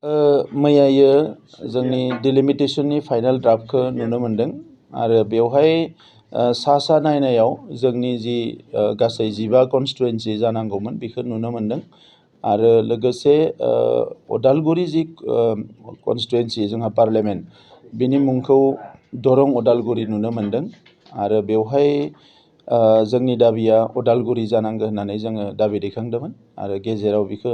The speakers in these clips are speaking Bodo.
मैयायो जोंनि डिलिमिटेशननि फाइनाल ड्राफ्टखौ नुनो मोनदों आरो बेवहाय सा नायनायाव जोंनि जि गासै 15 कन्स्टिटुवेन्सि जानांगौमोन बेखौ नुनो मोनदों आरो लोगोसे अदालगुरि जि कन्स्टिटुवेन्सि जोंहा पार्लियामेन्ट बिनि मुंखौ दरं अदालगुरि नुनो मोनदों आरो बेवहाय जोंनि दाबिया अदालगुरि जानांगौ होननानै जोङो दाबि दैखांदोंमोन आरो गेजेराव बेखौ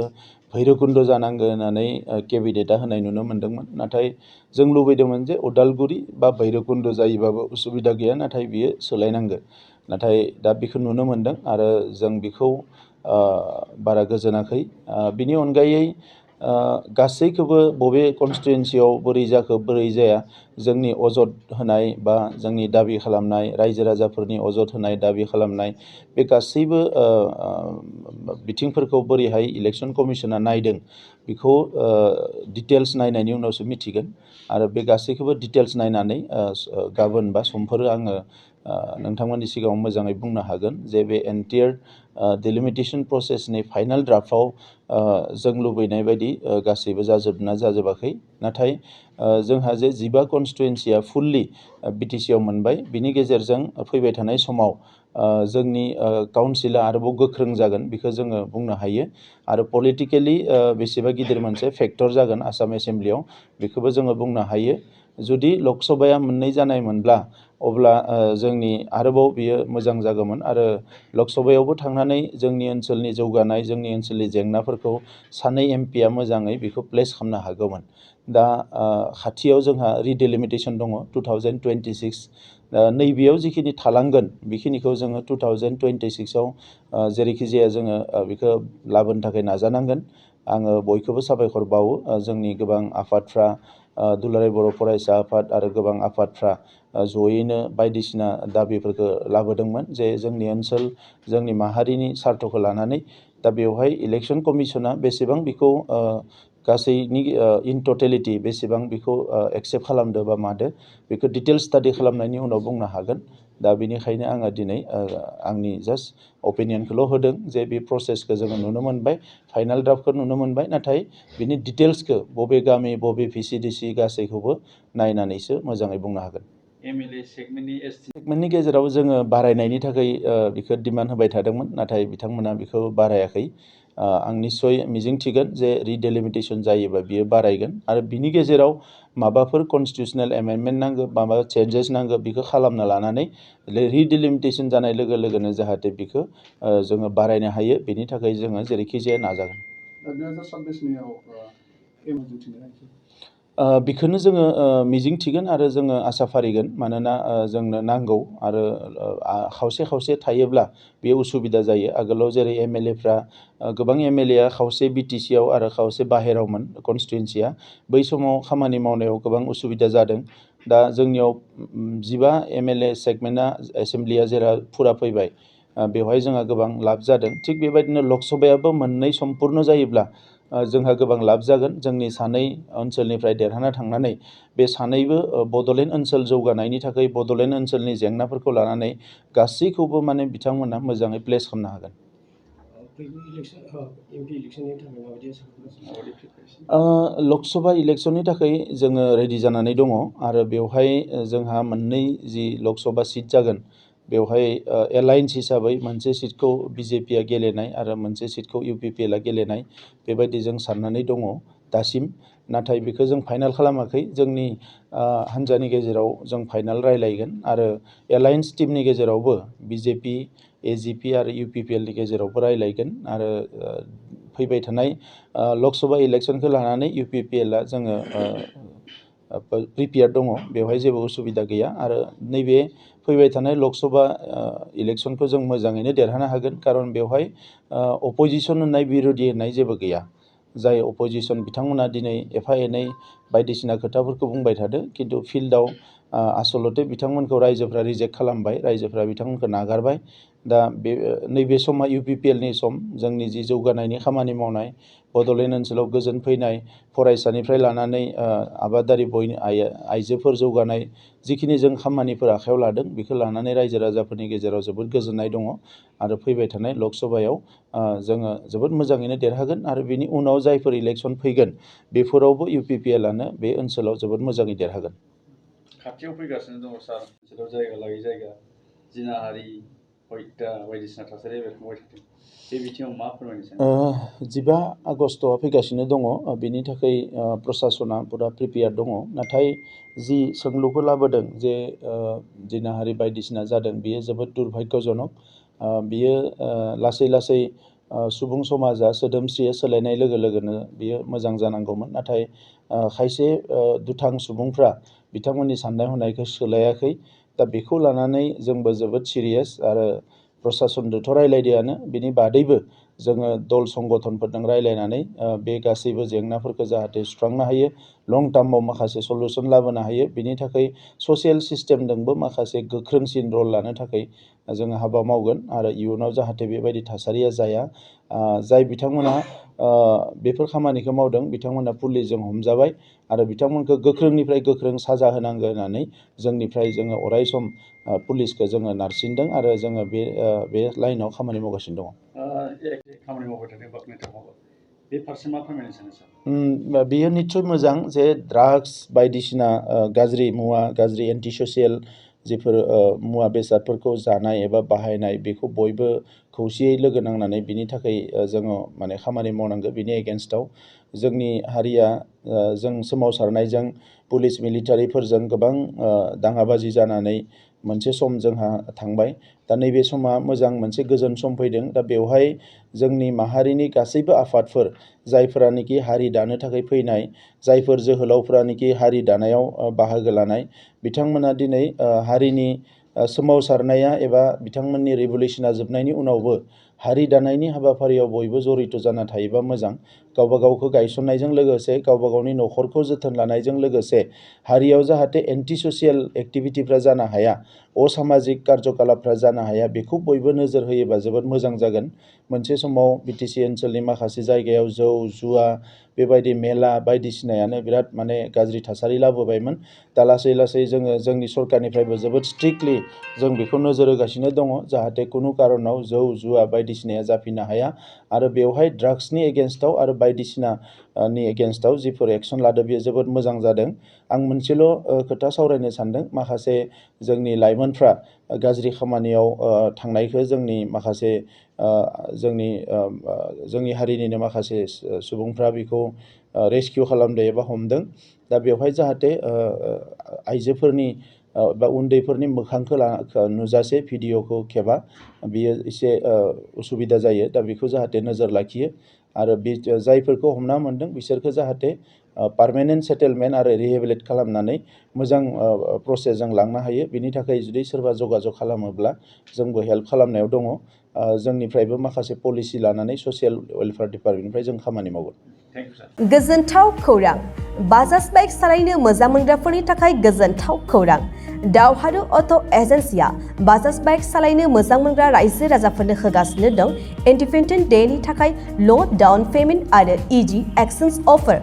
भैरबकुन्द जानांगौ होननानै केबिनेटआ होनाय नुनो मोन्दोंमोन नाथाय जों लुबैदोंमोन जे अदालगुरि बा भैरबकुन्द जायोबाबो उसुबिदा गैया नाथाय बियो सोलायनांगौ नाथाय दा बेखौ नुनो मोन्दों आरो जों बेखौ बारा गोजोनाखै बिनि अनगायै गासैखौबो बबे कन्स्टिटुवेन्सियाव बोरै जाखो बोरै जाया जोंनि अजद होनाय बा जोंनि दाबि खालामनाय रायजो राजाफोरनि अजद होनाय दाबि खालामनाय बे गासैबो बिथिंफोरखौ बोरैहाय इलेक्सन कमिसना नायदों बेखौ डिटेल्स नायनायनि उनावसो मिथिगोन आरो बे गासैखौबो डिटेल्स नायनानै गाबोन बा समफोर आङो नोंथांमोननि सिगाङाव मोजाङै बुंनो हागोन जे बे एन्टायार डिलिमिटेशन प्रसेसनि फाइनाल ड्राफ्टआव जों लुबैनाय बायदि गासैबो जाजोबना जाजोबाखै नाथाय जोंहा जे 15 कन्स्टिटुवेन्सिया फुल्लि बिटिसिआव मोनबाय बिनि गेजेरजों फैबाय थानाय समाव जोंनि काउन्सिला आरोबाव गोख्रों जागोन बेखौ जोङो बुंनो हायो आरो पलिटिकेलि बेसेबा गिदिर मोनसे फेक्टर जागोन आसाम एसेम्ब्लियाव बेखौबो जोङो बुंनो हायो जुदि लकसभाया मोननै जानाय मोनब्ला अब्ला जोंनि आरोबाव बियो मोजां जागौमोन आरो लकसभायावबो थांनानै जोंनि ओनसोलनि जौगानाय जोंनि ओनसोलनि जेंनाफोरखौ सानै एमपिया मोजाङै बेखौ प्लेस खालामनो हागौमोन दा खाथियाव जोंहा रिडिलिमिटेशन दङ 2026 नैबेयाव जिखिनि थालांगोन बेखिनिखौ जोङो 2026आव जेरैखि जाया जोङो बेखौ लाबोनो थाखाय नाजानांगोन आङो बयखौबो साबायखर बावो जोंनि गोबां आफादफ्रा दुलाराय बर' फरायसा आफाद आरो गोबां आफादफ्रा जयैनो बायदिसिना दाबिफोरखौ लाबोदोंमोन जे जोंनि ओनसोल जोंनि माहारिनि सार्थखौ लानानै दा बेवहाय इलेक्सन कमिसना बेसेबां बेखौ गासैनि इन टटेलिटि बेसेबां बेखौ एक्सेप्ट खालामदो बा मादो बेखौ डिटेल स्टाडि खालामनायनि उनाव बुंनो हागोन दा बेनिखायनो आङो दिनै आंनि जास्ट अपिनियनखौल' होदों जे बे प्रसेसखौ जोङो नुनो मोनबाय फाइनाल ड्राफ्टखौ नुनो मोनबाय नाथाय बिनि डिटेल्सखौ बबे गामि बबे भिसिडिसि गासैखौबो नायनानैसो मोजाङै बुंनो हागोन एमएलए सेगमेन्टनि गेजेराव जोङो बारायनायनि थाखाय बेखौ डिमान्ड होबाय थादोंमोन नाथाय बिथांमोना बेखौ बारायाखै आं निस्सय मिजिंथिगोन जे रिडेलिमिटेशन जायोबा बियो बारायगोन आरो बिनि गेजेराव माबाफोर कनस्टिटिउसनेल एमेन्डमेन्ट नांगौ माबा चेन्जेस नांगौ बेखौ खालामना लानानै रिडेलिमिटेशन जानाय लोगो लोगोनो जाहाथे बेखौ जोङो बारायनो हायो बेनि थाखाय जोङो जेरैखि जाया नाजागोन 2026 बेखौनो जोङो मिजिं थिगोन आरो जोङो आसा फारिगोन मानोना जोंनो नांगौ आरो खावसे खावसे थायोब्ला बे उसुबिदा जायो आगोलाव जेरै एमएलएफ्रा गोबां एमएलएआ खावसे बिटिसिआव आरो खावसे बाहेरावमोन कन्स्टिटुवेन्सिया बै समाव खामानि मावनायाव गोबां उसुबिदा जादों दा जोंनियाव 15 एमएलए सेगमेन्टआ एसेम्ब्लिया जेराव फुरा फैबाय बेवहाय जोंहा गोबां लाब जादों थिग बेबायदिनो लकसभायाबो मोननै सम्पुर्ण जायोब्ला जोंहा गोबां लाब जागोन जोंनि सानै ओनसोलनिफ्राय देरहाना थांनानै बे सानैबो बड'लेण्ड ओनसोल जौगानायनि थाखाय बड'लेण्ड ओनसोलनि जेंनाफोरखौ लानानै गासैखौबो माने बिथांमोना मोजाङै प्लेस खालामनो हागोन लकसभा इलेक्सननि थाखाय जोङो रेडि जानानै दङ आरो बेवहाय जोंहा मोननै जि लकसभा सिट जागोन बेवहाय एलायन्स हिसाबै मोनसे सिटखौ बिजेपिआ गेलेनाय आरो मोनसे सिटखौ इउपिपिएलआ गेलेनाय बेबायदि जों साननानै दङ दासिम नाथाय बेखौ जों फाइनाल खालामाखै जोंनि हान्जानि गेजेराव जों फाइनाल रायलायगोन आरो एलायन्स टिमनि गेजेरावबो बिजेपि एजिपि आरो इउपिपिएलनि गेजेरावबो रायलायगोन आरो फैबाय थानाय लकसभा इलेक्सनखौ लानानै इउपिपिएलआ जोङो प्रिपेयार दङ बेवहाय जेबो उसुबिदा गैया आरो नैबे फैबाय थानाय लकसभा इलेक्सनखौ जों मोजाङैनो देरहानो हागोन खारन बेवहाय अपोजिसन होननाय बिरोधि होननाय जेबो गैया जाय अपोजिसन बिथांमोना दिनै एफा एनै बायदिसिना खोथाफोरखौ बुंबाय थादों खिन्थु फिल्डआव आसलते बिथांमोनखौ रायजोफ्रा रिजेक्ट खालामबाय, रायजोफ्रा बिथांमोनखौ नागारबाय। दा नैबे समा UPPLनि सम, जोंनि जि जौगानायनि खामानि मावनाय, बड'लेण्ड ओनसोलाव गोजोन फैनाय, फरायसानिफ्राय लानानै आबादारि आइजोफोर जौगानाय, जिखिनि जों खामानिफोर आखायाव लादों बेखौ लानानै रायजो राजाफोरनि गेजेराव जोबोद गोजोननाय दङ आरो फैबाय थानाय लकसभायाव जोङो जोबोद मोजाङैनो देरहागोन आरो बिनि उनाव जायफोर इलेक्सन फैगोन बेफोरावबो UPPLआनो बे ओनसोलाव जोबोद मोजाङै देरहागोन। खाथियाव फैगासिनो दङ सार, ओनसोलाव जायगा लायै जायगा जिनाहारि हत्या बायदिसिना थासारिया बेरखांबाय थादों। बे बिथिङाव मा फोरमायनो सानो? 15 आगस्टआ फैगासिनो दङ, बेनि थाखाय प्रसासना पुरा प्रिपेयार दङ। नाथाय जि सोंलुखौ लाबोदों जे जिनाहारि बायदिसिना जादों, बियो जोबोद दुर्भाग्यजनक। बियो लासै लासै सुबुं समाजा सोदोमस्रिया सोलायनाय लोगो लोगोनो बियो मोजां जानांगौमोन। नाथाय खायसे दुथां सुबुंफ्रा बिथांमोननि साननाय हनायखौ सोलायाखै। दा बेखौ लानानै जोंबो जोबोद सिरियास आरो प्रसासनजोंथ' रायलायदोंआनो, बिनि बादैबो जोङो दल संगठनफोरजों रायलायनानै बे गासैबो जेंनाफोरखौ जाहाथे सुस्रांनो हायो, लं टार्माव माखासे सल्युसन लाबोनो हायो, बिनि थाखाय ससियेल सिस्टेमजोंबो माखासे गोख्रोंसिन रल लानो थाखाय जोङो हाबा मावगोन आरो इयुनाव जाहाथे बेबायदि थासारिया जाया। जाय बिथांमोना बेफोर खामानिखौ मावदों बिथांमोना पुलिसजों हमजाबाय आरो बिथांमोनखौ गोख्रोंनिफ्राय गोख्रों साजा होनांगौ होननानै जोंनिफ्राय जोङो अराय सम पुलिसखौ जोङो नारसिनदों आरो जोङो बे लाइनाव खामानि मावगासिनो दङ। खामानि मावबाय थादों बाख्नायथाव, बे फारसे मा फोरमायनो सानो सार? बेयो निस्सय मोजां जे ड्राग्स बायदिसिना गाज्रि मुवा, गाज्रि एन्टि ससियेल जिफोर मुवा बेसादफोरखौ जानाय एबा बाहायनाय, बेखौ बयबो खौसेयै लोगो नांनानै बिनि थाखाय जोङो माने खामानि मावनांगौ। बिनि एगेन्स्टआव जोंनि हारिया जों सोमावसारनायजों पुलिस मिलिटारिफोरजों गोबां दाङाबाजि जानानै मोनसे सम जोंहा थांबाय। दा नैबे समा मोजां मोनसे गोजोन सम फैदों। दा बेवहाय जोंनि माहारिनि गासैबो आफादफोर, जायफोरानोखि हारि दानो थाखाय फैनाय, जायफोर जोहोलावफोरानोखि हारि दानायाव बाहागो लानाय, बिथांमोना दिनै हारिनि सोमावसारनाया एबा बिथांमोननि रिभलिउसना जोबनायनि उनावबो हारि दानायनि हाबाफारियाव बयबो जड़ित जाना थायोबा मोजां। गावबा गावखौ गायसननायजों लोगोसे गावबा गावनि न'खरखौ जोथोन लानायजों लोगोसे हारियाव जाहाथे एन्टि ससियेल एक्टिभिटिफ्रा जानो हाया, असामाजिक कार्यकलापफ्रा जानो हाया, बेखौ बयबो नोजोर होयोबा जोबोद मोजां जागोन। मोनसे समाव BTC ओनसोलनि माखासे जायगायाव जौ जुवा बेबायदि मेला बायदिसिनायानो बिराद माने गाज्रि थासारि लाबोबायमोन। दा लासै लासै जोङो जोंनि सरकारनिफ्रायबो जोबोद स्ट्रिक्टलि जों बेखौ नोजोर होगासिनो दङ, जाहाथे खुनु कारनाव जौ जुवा बायदिसिनाया जाफिननो हाया आरो बेवहाय ड्राग्सनि एगेन्स्टआव आरो बायदिसिनानि एगेन्स्टआव जिफोर एक्सन लादों बेयो जोबोद मोजां जादों। आं मोनसेल' खोथा सावरायनो सानदों, माखासे जोंनि लाइमोनफ्रा गाज्रि खामानियाव थांनायखौ जोंनि माखासे जोंनि हारिनिनो माखासे सुबुंफ्रा बेखौ रेस्किउ खालामदों एबा हमदों। दा बेवहाय जाहाथे आइजोफोरनि बा उन्दैफोरनि मोखांखौ नुजासे भिडिअखौ खेबा, बियो एसे उसुबिदा जायो। दा बेखौ जाहाथे नोजोर लाखियो आरो जायफोरखौ हमना मोनदों बिसोरखौ जाहाथे पार्मानेन्ट सेटेलमेन्ट आरो रिहेबिलिट खालामनानै मोजां प्रसेसजों लांनो हायो। बिनि थाखाय जुदि सोरबा जगाजग खालामोब्ला जोंबो हेल्प खालामनायाव दङ। जोंनिफ्रायबो माखासे पलिसि लानानै ससियेल वेलफेयार डिपार्टमेन्टनिफ्राय जों खामानि मावगोन। गोजोनथाव खौरां, बाजाज बाइक सालायनो मोजां मोनग्राफोरनि थाखाय गोजोनथाव खौरां। दावहारु अट' एजेन्सिया बाजाज बाइक सालायनो मोजां मोनग्रा रायजो राजाफोरनो होगासिनो दं इन्डिपेन्डेन्ट डेनि थाखाय ल' डाउन पेमेन्ट आरो इजि एक्सचेन्ज अफार।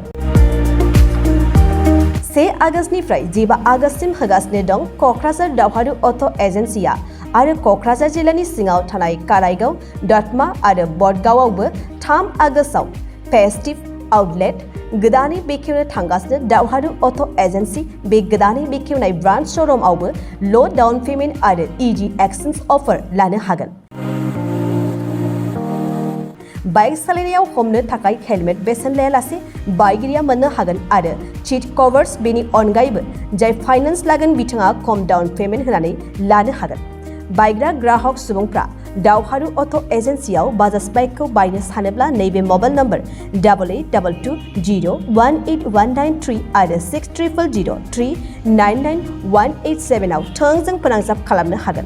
1 आगस्तनिफ्राय 15 आगस्तसिम होगासिनो दं क'क्राझार दावहारु अट' एजेन्सिया आरो क'क्राझार जिल्लानि सिङाव थानाय काराइगाव, दतमा आरो बडगावआवबो 3 आगस्टआव फेस्टिभ आउटलेट गोदानै बेखेवनो थांगासिनो दावहारु अट' एजेन्सि। बे गोदानै बेखेवनाय ब्रान्च श'रुमआवबो ल' डाउन पेमेन्ट आरो इजि एक्सचेन्ज अफार लानो हागोन। बाइक सालायनायाव हमनो थाखाय हेलमेट बेसेन लायालासे बाइगिरिया मोननो हागोन आरो सीट कभार्स। बेनि अनगायैबो जाय फाइनेन्स लागोन बिथाङा खम डाउन पेमेन्ट होनानै लानो हागोन। बायग्रा ग्राहक सुबुंफ्रा दावहारु अट' एजेन्सियाव बाजाज बाइकखौ बायनो सानोब्ला नैबे मबाइल नम्बर 8822018193 आरो 600003991187 आव थोंजों फोनांजाब खालामनो हागोन।